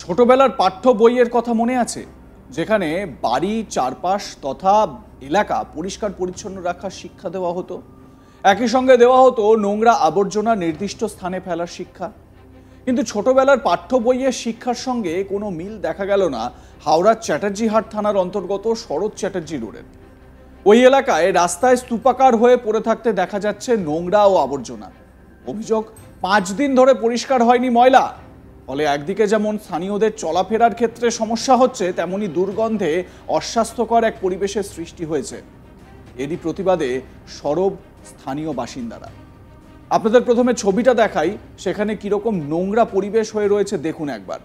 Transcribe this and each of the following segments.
ছোটবেলার পাঠ্য বইয়ের কথা মনে আছে, যেখানে বাড়ি চারপাশ তথা এলাকা পরিষ্কার পরিচ্ছন্ন রাখার শিক্ষা দেওয়া হতো। একই সঙ্গে দেওয়া হতো নোংরা আবর্জনা নির্দিষ্ট স্থানে ফেলার শিক্ষা। কিন্তু ছোটবেলার পাঠ্য বইয়ের শিক্ষার সঙ্গে কোনো মিল দেখা গেল না হাওড়ার চ্যাটার্জিহাট থানার অন্তর্গত শরৎ চ্যাটার্জি রোডের ওই এলাকায় রাস্তায় স্তূপাকার হয়ে পড়ে থাকতে দেখা যাচ্ছে নোংরা ও আবর্জনা। অভিযোগ, 5 দিন ধরে পরিষ্কার হয়নি ময়লা। ফলে একদিকে যেমন স্থানীয়দের চলাফেরার ক্ষেত্রে সমস্যা হচ্ছে, তেমনি দুর্গন্ধে অস্বাস্থ্যকর এক পরিবেশের সৃষ্টি হয়েছে। এরই প্রতিবাদে সরব স্থানীয় বাসিন্দারা। আপনাদের প্রথমে ছবিটা দেখাই, সেখানে কিরকম নোংরা পরিবেশ হয়ে রয়েছে দেখুন একবার।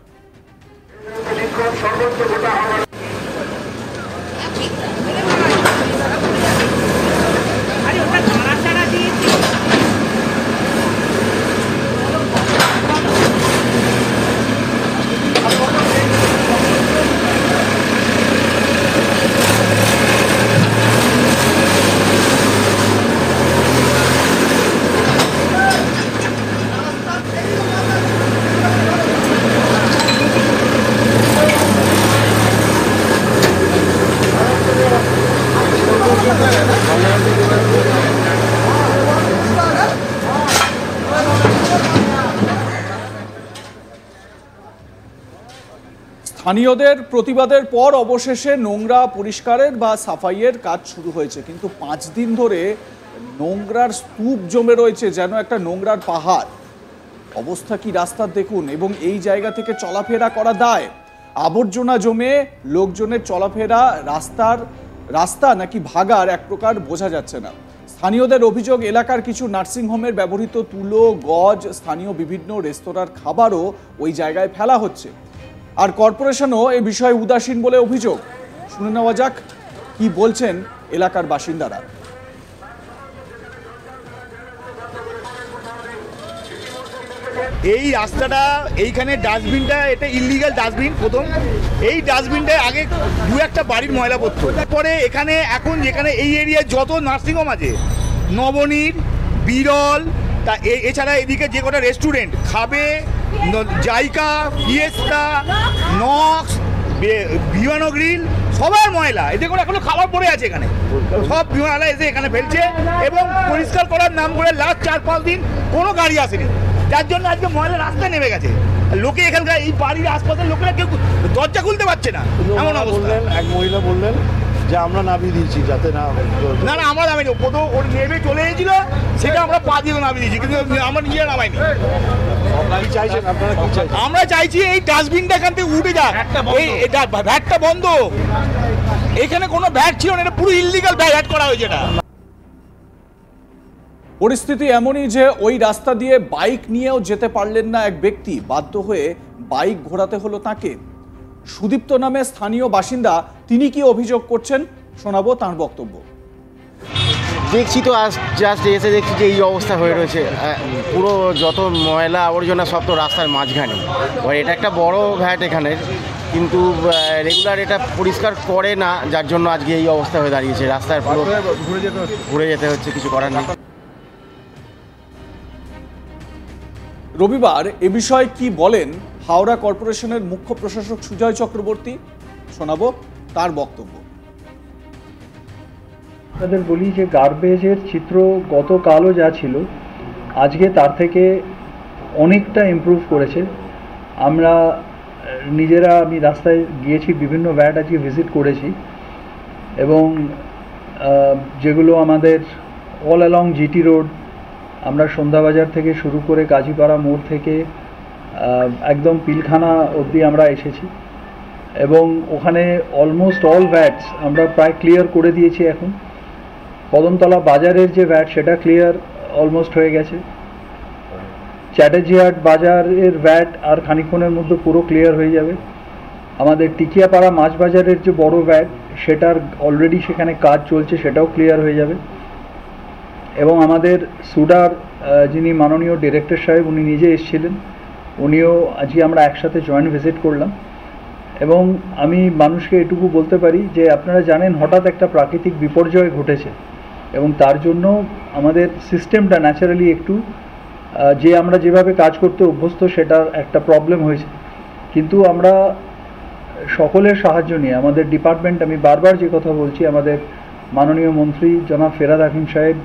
স্থানীয়দের প্রতিবাদের পর অবশেষে নোংরা পরিষ্কারের বা সাফাইয়ের কাজ শুরু হয়েছে, কিন্তু 5 দিন ধরে নোংরার স্তূপ জমে রয়েছে, যেন একটা নোংরার পাহাড়। অবস্থা কি রাস্তার দেখুন, এবং এই জায়গা থেকে চলাফেরা করা দায়। আবর্জনা জমে লোকজনের চলাফেরা রাস্তা নাকি ভাগার এক প্রকার বোঝা যাচ্ছে না। স্থানীয়দের অভিযোগ, এলাকার কিছু নার্সিংহোমের ব্যবহৃত তুলো, গজ, স্থানীয় বিভিন্ন রেস্তোরাঁর খাবারও ওই জায়গায় ফেলা হচ্ছে। আর কর্পোরেশনও এ বিষয়ে উদাসীন বলে অভিযোগ। শুনে নেওয়া যাক কি বলছেন এলাকার বাসিন্দারা। এই রাস্তাটা, এইখানে ডাস্টবিনটা, এটা ইললিগাল ডাস্টবিন। প্রথম এই ডাস্টবিনটায় আগে 2-1টা বাড়ির ময়লা পড়তো। তারপরে এখানে এখন যেখানে এই এরিয়ায় যত নার্সিংহোম আছে, নবনীর, বিরল, তা এছাড়া এদিকে যে কটা রেস্টুরেন্ট, খাবে, জাইকা, ফিয়েস্তা, নক্স, ভিভানো গ্রিল, সবার ময়লা। এতে করে এখনো খাবার পড়ে আছে এখানে, সব ময়লা এসে এখানে ফেলছে এবং পরিষ্কার করার নাম করে লাস্ট 4-5 দিন কোনো গাড়ি আসেনি। যার জন্য আজকে ময়লা রাস্তায় নেমে গেছে। লোকে এখানকার এই বাড়ির আশপাশের লোকেরা কেউ দরজা খুলতে পারছে না, এমন অবস্থা। এক মহিলা বললেন যে আমরা নামিয়ে দিয়েছি যাতে না না আমরা নামিনি। প্রথম ওর নেমে চলে এসেছিল, সেটা আমরা পা দিয়ে নামিয়ে দিয়েছি, কিন্তু আমরা নিজে নামাইনি। আমরা চাইছি এই ডাস্টবিনটা এখান থেকে উঠে যাক, এই ভ্যাটটা বন্ধ। এখানে কোনো ভ্যাট ছিল না, এটা পুরো ইললিগাল ভ্যাট করা হয়েছে। এটা পরিস্থিতি এমনই যে ওই রাস্তা দিয়ে বাইক নিয়েও যেতে পারলেন না এক ব্যক্তি, বাধ্য হয়ে বাইক ঘোরাতে হলো তাকে। সুদীপ্ত নামে স্থানীয় বাসিন্দা, তিনি কি অভিযোগ করছেন শোনাবো তার বক্তব্য। দেখছি তো জাস্ট এসে দেখছি যে এই অবস্থা হয়ে রয়েছে, পুরো যত ময়লা আবর্জনা সব তো রাস্তার মাঝখানে। এটা একটা বড় ভ্যাট এখানে, কিন্তু রেগুলার এটা পরিষ্কার করে না, যার জন্য আজকে এই অবস্থা হয়ে দাঁড়িয়েছে। রাস্তার পুরো ঘুরে যেতে হচ্ছে, কিছু করার নেই। রবিবার এ বিষয়ে কি বলেন হাওড়া কর্পোরেশনের মুখ্য প্রশাসক সুজয় চক্রবর্তী, শোনাবো তার বক্তব্য। আপনাদের বলি যে গার্বেজের চিত্র গতকালও যা ছিল, আজকে তার থেকে অনেকটা ইমপ্রুভ করেছে। আমরা নিজেরা, আমি রাস্তায় গিয়েছি, বিভিন্ন ভ্যাট আজকে ভিজিট করেছি, এবং যেগুলো আমাদের অল অ্যালং জিটি রোড, আমরা সন্ধ্যাবাজার থেকে শুরু করে কাজীপাড়া মোড় থেকে একদম পিলখানা অবধি আমরা এসেছি, এবং ওখানে অলমোস্ট অল ভ্যাটস আমরা প্রায় ক্লিয়ার করে দিয়েছি। এখন কদমতলা বাজারের যে ভ্যাট, সেটা ক্লিয়ার অলমোস্ট হয়ে গেছে। চ্যাটার্জিহাট বাজারের ভ্যাট আর খানিকক্ষণের মধ্যে পুরো ক্লিয়ার হয়ে যাবে। আমাদের টিকিয়াপাড়া মাছ বাজারের যে বড় ভ্যাট, সেটার অলরেডি সেখানে কাজ চলছে, সেটাও ক্লিয়ার হয়ে যাবে। এবং আমাদের সুডার যিনি মাননীয় ডিরেক্টর সাহেব, উনি নিজে এসেছিলেন, উনিও আজকে আমরা একসাথে জয়েন্ট ভিজিট করলাম। এবং আমি মানুষকে এটুকু বলতে পারি যে আপনারা জানেন হঠাৎ একটা প্রাকৃতিক বিপর্যয় ঘটেছে, এবং তার জন্য আমাদের সিস্টেমটা ন্যাচারালি একটু যে আমরা যেভাবে কাজ করতে অভ্যস্ত সেটার একটা প্রবলেম হয়েছে। কিন্তু আমরা সকলের সাহায্য নিয়ে আমাদের ডিপার্টমেন্ট, আমি বারবার যে কথা বলছি, আমাদের মাননীয় মন্ত্রী জনাব ফেরাদ হাকিম সাহেব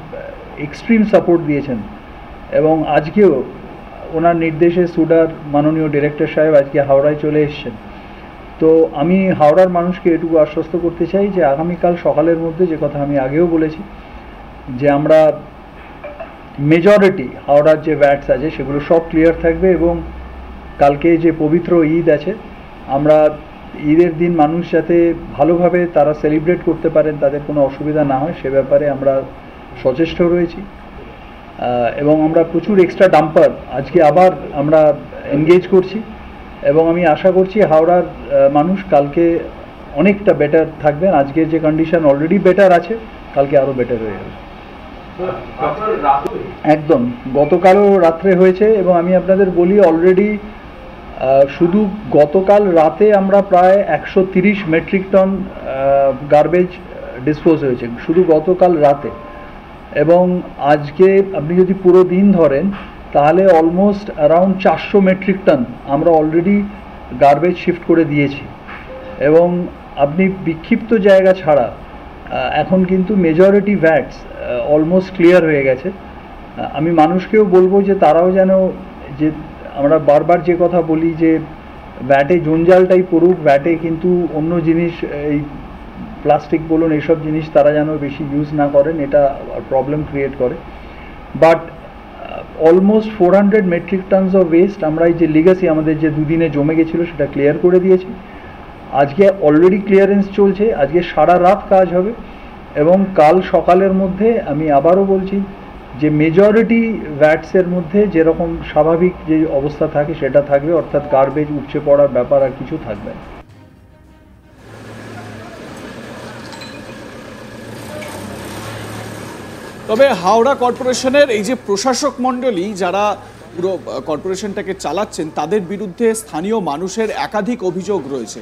এক্সট্রিম সাপোর্ট দিয়েছেন এবং আজকেও ওনার নির্দেশে সুডার মাননীয় ডিরেক্টর সাহেব আজকে হাওড়ায় চলে এসেছেন। তো আমি হাওড়ার মানুষকে এটুকু আশ্বস্ত করতে চাই যে আগামীকাল সকালের মধ্যে, যে কথা আমি আগেও বলেছি, যে আমরা মেজরিটি হাওড়ার যে ভ্যাটস আছে সেগুলো সব ক্লিয়ার থাকবে এবং কালকে যে পবিত্র ঈদ আছে, আমরা ঈদের দিন মানুষ যাতে ভালোভাবে তারা সেলিব্রেট করতে পারেন, তাদের কোনো অসুবিধা না হয় সে ব্যাপারে আমরা সচেষ্ট রয়েছি এবং আমরা প্রচুর এক্সট্রা ডাম্পার আজকে আবার আমরা এনগেজ করছি এবং আমি আশা করছি হাওড়ার মানুষ কালকে অনেকটা বেটার থাকবেন। আজকের যে কন্ডিশন অলরেডি বেটার আছে, কালকে আরও বেটার হয়ে যাবে। একদম গতকালও রাত্রে হয়েছে এবং আমি আপনাদের বলি অলরেডি শুধু গতকাল রাতে আমরা প্রায় 130 মেট্রিক টন গার্বেজ ডিসপোজ হয়েছে শুধু গতকাল রাতে, এবং আজকে আপনি যদি পুরো দিন ধরেন তাহলে অলমোস্ট অ্যারাউন্ড 400 মেট্রিক টন আমরা অলরেডি গার্বেজ শিফট করে দিয়েছি এবং আপনি বিক্ষিপ্ত জায়গা ছাড়া এখন কিন্তু মেজরিটি ভ্যাটস অলমোস্ট ক্লিয়ার হয়ে গেছে। আমি মানুষকেও বলবো যে তারাও যেন, যে আমরা বারবার যে কথা বলি যে ভ্যাটে জঞ্জালটাই পড়ুক, ভ্যাটে কিন্তু অন্য জিনিস, এই প্লাস্টিক বলুন এইসব জিনিস তারা যেন বেশি ইউজ না করেন, এটা প্রবলেম ক্রিয়েট করে। But almost 400 metric tonnes of West আমরা এই যে লিগাসি আমাদের যে দুদিনে জমে গেছিলো সেটা ক্লিয়ার করে দিয়েছি। আজকে অলরেডি ক্লিয়ারেন্স চলছে, আজকে সারা রাত কাজ হবে এবং কাল সকালের মধ্যে আমি আবারও বলছি যে মেজরিটি ভ্যাটসের মধ্যে যেরকম স্বাভাবিক যে অবস্থা থাকে সেটা থাকবে, অর্থাৎ গার্বেজ উপচে পড়ার ব্যাপার আর কিছু থাকবে না। তবে হাওড়া কর্পোরেশনের এই যে প্রশাসক মণ্ডলী যারা পুরো কর্পোরেশনটাকে চালাচ্ছেন, তাদের বিরুদ্ধে স্থানীয় মানুষের একাধিক অভিযোগ রয়েছে।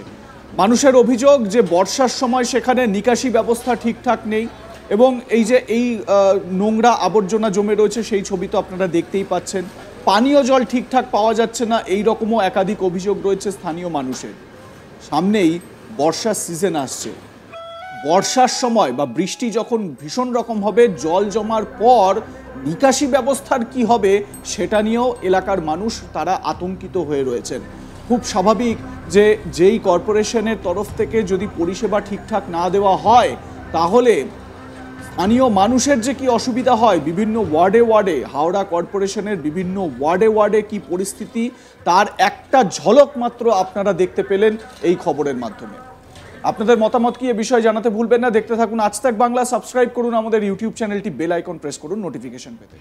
মানুষের অভিযোগ যে বর্ষার সময় সেখানে নিকাশি ব্যবস্থা ঠিকঠাক নেই এবং এই যে এই নোংরা আবর্জনা জমে রয়েছে সেই ছবি তো আপনারা দেখতেই পাচ্ছেন। পানীয় জল ঠিকঠাক পাওয়া যাচ্ছে না, এই রকমও একাধিক অভিযোগ রয়েছে স্থানীয় মানুষের। সামনেই বর্ষার সিজন আসছে, বর্ষার সময় বা বৃষ্টি যখন ভীষণ রকম হবে, জল জমার পর নিকাশি ব্যবস্থার কি হবে সেটা নিয়েও এলাকার মানুষ তারা আতঙ্কিত হয়ে রয়েছেন। খুব স্বাভাবিক যে যেই কর্পোরেশনের তরফ থেকে যদি পরিষেবা ঠিকঠাক না দেওয়া হয় তাহলে স্থানীয় মানুষের যে কি অসুবিধা হয়, বিভিন্ন ওয়ার্ডে ওয়ার্ডে, হাওড়া কর্পোরেশনের বিভিন্ন ওয়ার্ডে ওয়ার্ডে কি পরিস্থিতি তার একটা ঝলক মাত্র আপনারা দেখতে পেলেন এই খবরের মাধ্যমে। আপনাদের মতামত কি এ বিষয়ে জানাতে ভুলবেন না। দেখতে থাকুন আজ তাক বাংলা, সাবস্ক্রাইব করুন আমাদের ইউটিউব চ্যানেলটি, বেল আইকন প্রেস করুন নোটিফিকেশন পেতে।